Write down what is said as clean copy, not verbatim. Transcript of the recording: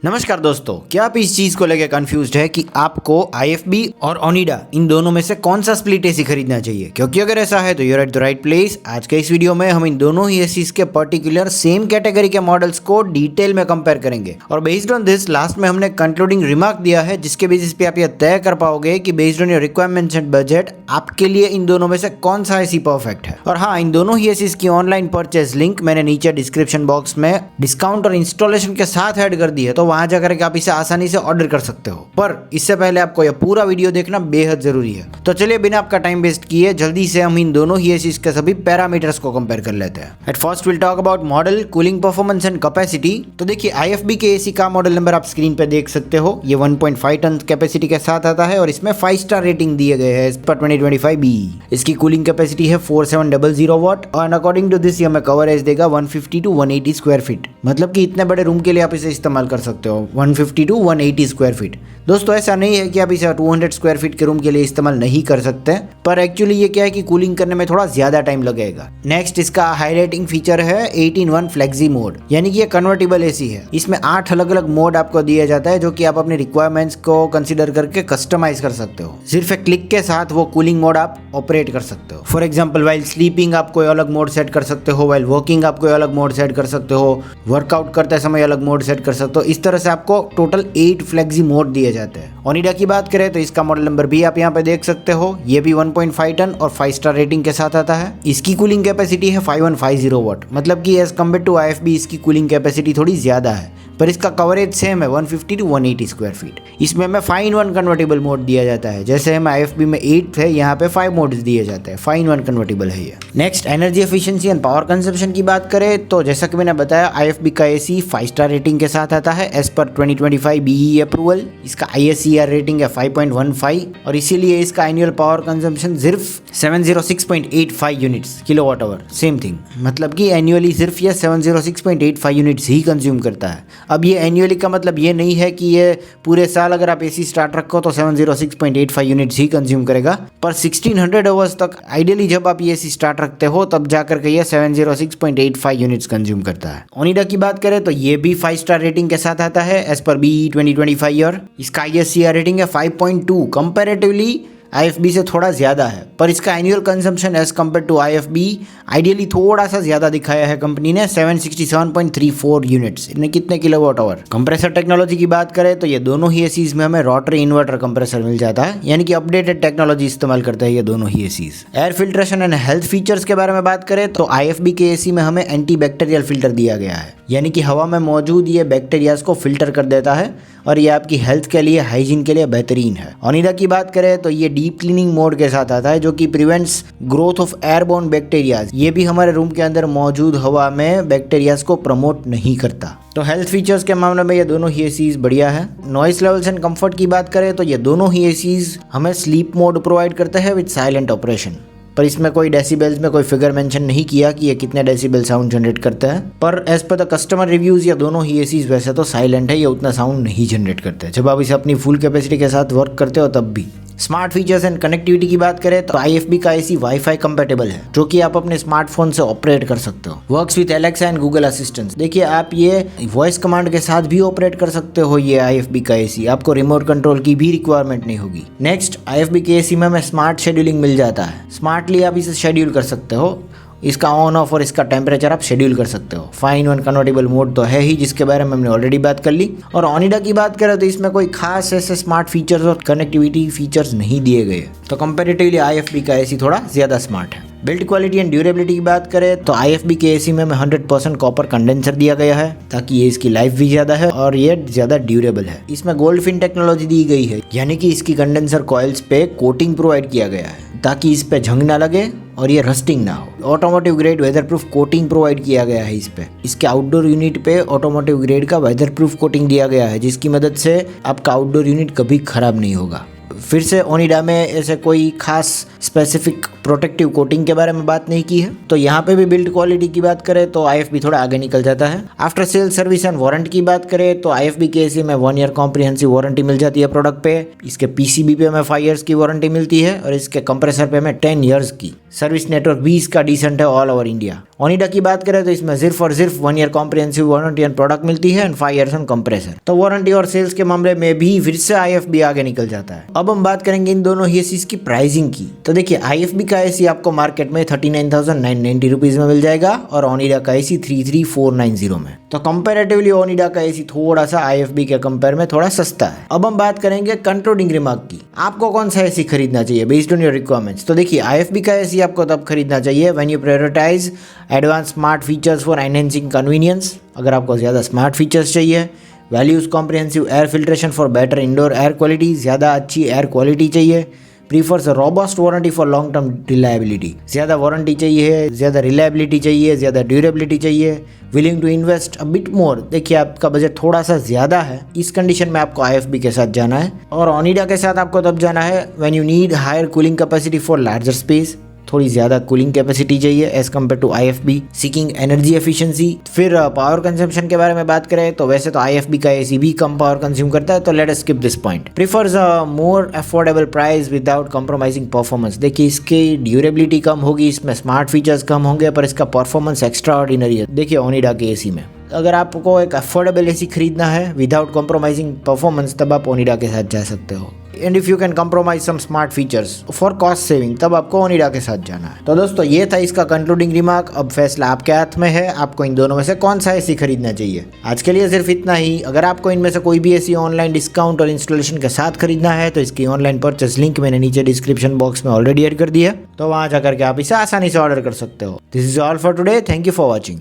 नमस्कार दोस्तों, क्या आप इस चीज को लेकर कंफ्यूज्ड है कि आपको IFB और ओनिडा इन दोनों में से कौन सा स्प्लिट एसी खरीदना चाहिए? क्योंकि अगर ऐसा है तो you're at the right place. आज के इस वीडियो में हम इन दोनों ही एसीज के पर्टिकुलर सेम कैटेगरी के मॉडल्स को डिटेल में कंपेयर करेंगे और बेस्ड ऑन दिस लास्ट में हमने कंक्लूडिंग रिमार्क दिया है जिसके बेसिस पे आप यह तय कर पाओगे कि based on your requirements and budget आपके लिए इन दोनों में से कौन सा एसी परफेक्ट है। और हाँ, इन दोनों ही एसीज की ऑनलाइन परचेज लिंक मैंने नीचे डिस्क्रिप्शन बॉक्स में डिस्काउंट और इंस्टॉलेशन के साथ ऐड कर दी है, तो वहां जाकर के आप इसे आसानी से ऑर्डर कर सकते हो। पर इससे पहले आपको यह पूरा वीडियो देखना बेहद जरूरी है। तो चलिए बिना आपका टाइम वेस्ट किए जल्दी से हम इन दोनों ही एसीज के सभी पैरामीटर्स को कंपेयर कर लेते हैं। At first will talk about model, cooling performance and capacity. तो देखिए IFB के एसी का मॉडल नंबर आप स्क्रीन पे देख सकते हो। ये 1.5 टन कैपेसिटी के साथ आता है और इसमें 5 स्टार रेटिंग दिए गए हैं पर 2025 BE। इसकी कूलिंग कैपेसिटी है 4700 वाट और अकॉर्डिंग टू दिस ये हमें कवरेज देगा 150 to 180 स्क्वायर फीट। मतलब कि इतने बड़े रूम के लिए आप इसे इस्तेमाल कर सकते हो 150 to 180 स्क्वायर फीट। दोस्तों ऐसा नहीं है कि आप इसे 200 स्क्वायर फीट के रूम के लिए इस्तेमाल नहीं कर सकते, पर एक्चुअली ये क्या है कि कूलिंग करने में थोड़ा ज्यादा टाइम लगेगा। नेक्स्ट इसका हाईलाइटिंग फीचर है 18:1 फ्लेक्सी मोड, यानी कि ये कन्वर्टेबल एसी है। इसमें 8 अलग अलग मोड आपको दिया जाता है जो कि आप अपनी रिक्वायरमेंट्स को कंसीडर करके कस्टमाइज कर सकते हो। सिर्फ एक क्लिक के साथ वो कूलिंग मोड आप ऑपरेट कर सकते हो। फॉर एग्जाम्पल वाइल स्लीपिंग आप कोई अलग मोड सेट कर सकते हो, वाइल वर्किंग आप कोई अलग मोड सेट कर सकते हो, वर्कआउट करते समय अलग मोड सेट कर सकते हो। इस तरह से आपको टोटल 8 फ्लेक्सी मोड दिए जाते हैं। ओनिडा की बात करें तो इसका मॉडल नंबर भी आप यहाँ पे देख सकते हो। ये भी 1.5 टन और 5 स्टार रेटिंग के साथ आता है। इसकी कूलिंग कैपेसिटी है 5150 वाट, मतलब कि एज कम्पेयर टू IFB इसकी कूलिंग कैपेसिटी थोड़ी ज्यादा है, पर इसका कवरेज सेम है 150 to 180 स्क्वायर फीट। इसमें हमें 5-in-1 कन्वर्टेबल मोड दिया जाता है, जैसे हमें IFB में 8 है, यहाँ पे 5 मोड्स दिए जाते हैं। 5-in-1 कन्वर्टेबल है ये। Next energy efficiency and power consumption की बात करें तो जैसा कि मैंने बताया IFB का एसी 5 स्टार रेटिंग के साथ आता है एज पर 2025 BE अप्रूवल। इसका ISCR रेटिंग है 5.15 और इसीलिए इसका एनुअल पावर कंजम्पशन सिर्फ 706.85 units kilowatt hour. Same thing, मतलब कि एनुअली सिर्फ ये 706.85 यूनिट्स ही कंज्यूम करता है। अब ये एनुअली का मतलब ये नहीं है कि ये पूरे साल अगर आप एसी स्टार्ट रखो तो 706.85 यूनिट्स ही कंज्यूम करेगा, पर 1600 आवर्स तक आइडियली जब आप ये एसी स्टार्ट रखते हो तब जाकर के ये 706.85 यूनिट्स कंज्यूम करता है। ओनिडा की बात करें तो ये भी 5 स्टार रेटिंग के साथ आता है एज पर BE 2025 ईयर। इसका ISCR रेटिंग है 5.2, कंपैरेटिवली IFB से थोड़ा ज्यादा है, पर इसका annual consumption as compare to IFB ideally थोड़ा सा ज्यादा दिखाया है कंपनी ने 767.34 यूनिट्स। इन्हें कितने किलोवाट आवर। कंप्रेसर टेक्नोलॉजी की बात करें तो ये दोनों ही एसीज में हमें रोटरी इन्वर्टर कंप्रेसर मिल जाता है, यानी कि अपडेटेड टेक्नोलॉजी इस्तेमाल करते हैं ये दोनों ही ACs. Air filtration and health features के बारे में बात करें तो IFB के एसी में हमें एंटी बैक्टीरियल फिल्टर दिया गया है, यानी कि हवा में मौजूद ये बैक्टीरियाज को फिल्टर कर देता है और ये आपकी हेल्थ के लिए, हाइजीन के लिए बेहतरीन है। ओनिडा की बात करें तो ये डीप क्लीनिंग मोड के साथ आता है जो कि prevents growth of airborne bacterias. ये भी हमारे रूम के अंदर मौजूद हवा में बैक्टीरियाज को प्रमोट नहीं करता। तो हेल्थ फीचर्स के मामले में ये दोनों ही एसीज बढ़िया है। नॉइस लेवल्स एंड कंफर्ट की बात करें तो ये दोनों ही एसीज हमें स्लीप मोड प्रोवाइड करते हैं विद साइलेंट ऑपरेशन, पर इसमें कोई डेसिबल्स में कोई फिगर मेंशन नहीं किया कि ये कितने डेसिबल साउंड जनरेट करता है। पर as per the customer reviews ये दोनों ही एसीज वैसे तो साइलेंट है, ये उतना साउंड नहीं जनरेट करते जब आप इसे अपनी फुल कैपेसिटी के साथ वर्क करते हो तब भी। स्मार्ट फीचर्स एंड कनेक्टिविटी की बात करें तो IFB का एसी वाईफाई कंपेटेबल है जो कि आप अपने स्मार्टफोन से ऑपरेट कर सकते हो। Works with Alexa and Google assistant. देखिए आप ये वॉइस कमांड के साथ भी ऑपरेट कर सकते हो ये IFB का एसी, आपको रिमोट कंट्रोल की भी रिक्वायरमेंट नहीं होगी। नेक्स्ट IFB के एसी में हमें स्मार्ट शेड्यूलिंग मिल जाता है। स्मार्टली आप इसे शेड्यूल कर सकते हो, इसका ऑन ऑफ और इसका टेम्परेचर आप शेड्यूल कर सकते हो। 5-in-1 कन्वर्टेबल मोड तो है ही जिसके बारे में हमने ऑलरेडी बात कर ली। और ओनिडा की बात करें तो इसमें कोई खास ऐसे स्मार्ट फीचर्स और कनेक्टिविटी फीचर्स नहीं दिए गए, तो कंपैरेटिवली IFB का एसी थोड़ा ज्यादा स्मार्ट है। बिल्ड क्वालिटी एंड ड्यूरेबिलिटी की बात करें तो IFB के एसी में हमें 100% कॉपर कंडेंसर दिया गया है ताकि ये इसकी लाइफ भी ज्यादा है और ये ज्यादा ड्यूरेबल है। इसमें गोल्ड फिन टेक्नोलॉजी दी गई है, यानी कि इसकी कंडेंसर कॉइल्स पे कोटिंग प्रोवाइड किया गया है ताकि इस पे जंग ना लगे और ये रस्टिंग ना हो। Automotive grade weather proof coating provide किया गया है इस पे। इसके आउटडोर यूनिट पे ऑटोमोटिव ग्रेड का वेदर प्रूफ कोटिंग दिया गया है जिसकी मदद से आपका आउटडोर यूनिट कभी खराब नहीं होगा। फिर से ओनिडा में ऐसे कोई खास स्पेसिफिक प्रोटेक्टिव कोटिंग के बारे में बात नहीं की है। तो यहाँ पे भी बिल्ड क्वालिटी की बात करें तो IFB थोड़ा आगे निकल जाता है। After sale service and warranty की बात करें तो IFB के एसी में 1 ईयर कॉम्प्रिहेंसिव वारंटी मिल जाती है प्रोडक्ट पे। इसके PCB पे हमें 5 ईयर्स की वारंटी मिलती है और इसके कंप्रेसर पे हमें 10 ईयर्स की। सर्विस नेटवर्क भी इसका डिसेंट है ऑल ओवर इंडिया। ओनिडा की बात करें तो इसमें सिर्फ और सिर्फ 1 year comprehensive warranty and product मिलती है एंड 5 ईयर्स ऑन कंप्रेसर। तो वारंटी और सेल्स के मामले में भी फिर से IFB आगे निकल जाता है। अब हम बात करेंगे इन दोनों ही एसीज की प्राइसिंग की। तो देखिए IFB का एसी आपको मार्केट में 39,990 रुपीज में मिल जाएगा और ओनिडा का एसी 33,490 में। तो कंपैरेटिवली ओनिडा का एसी थोड़ा सा IFB के कंपेयर में थोड़ा सस्ता है। अब हम बात करेंगे कंक्लूडिंग रिमार्क की। आपको कौन सा एसी खरीदना चाहिए बेस्ड ऑन योर रिक्वायरमेंट्स। तो देखिए IFB का एसी आपको तब खरीदना चाहिए when you prioritize advance smart features for enhancing convenience. अगर आपको ज़्यादा स्मार्ट फीचर्स चाहिए, values comprehensive air filtration for better indoor air quality, ज़्यादा अच्छी एयर क्वालिटी चाहिए, prefers robust warranty for long term reliability, ज़्यादा वारंटी चाहिए, ज़्यादा रिलायबिलिटी चाहिए, ज़्यादा ड्यूरेबिलिटी चाहिए, willing to invest a bit more. देखिए आपका बजट थोड़ा सा ज़्यादा है, इस कंडीशन में आपको IFB के साथ जाना है। और ओनिडा के साथ आपको तब जाना है when you need higher cooling capacity for larger space, थोड़ी ज़्यादा कूलिंग कैपेसिटी चाहिए as compare to IFB, seeking energy efficiency. फिर पावर कंजम्पशन के बारे में बात करें तो वैसे तो IFB का एसी भी कम पावर कंज्यूम करता है, तो let us skip this point. Prefers a more affordable price without compromising performance. देखिए इसकी ड्यूरेबिलिटी कम होगी, इसमें स्मार्ट फीचर्स कम होंगे, पर इसका परफॉर्मेंस एक्स्ट्रा ऑर्डिनरी है। देखिए ओनिडा के एसी में अगर आपको एक अफोर्डेबल एसी खरीदना है विदाउट कॉम्प्रोमाइजिंग परफॉर्मेंस, तब आप ओनिडा के साथ जा सकते हो। And if you can compromise some smart features for cost saving, तब आपको ओनिडा के साथ जाना है। तो दोस्तों ये था इसका कंक्लूडिंग रिमार्क। अब फैसला आपके हाथ में है, आपको इन दोनों में से कौन सा एसी खरीदना चाहिए। आज के लिए सिर्फ इतना ही। अगर आपको इनमें से कोई भी एसी ऑनलाइन डिस्काउंट और इंस्टॉलेशन के साथ खरीदना है तो इसकी ऑनलाइन परचेस लिंक मैंने नीचे डिस्क्रिप्शन बॉक्स में ऑलरेडी ऐड कर दिया है, तो वहां जाकर के आप इसे आसानी से ऑर्डर कर सकते हो। This is all for today, thank you for watching.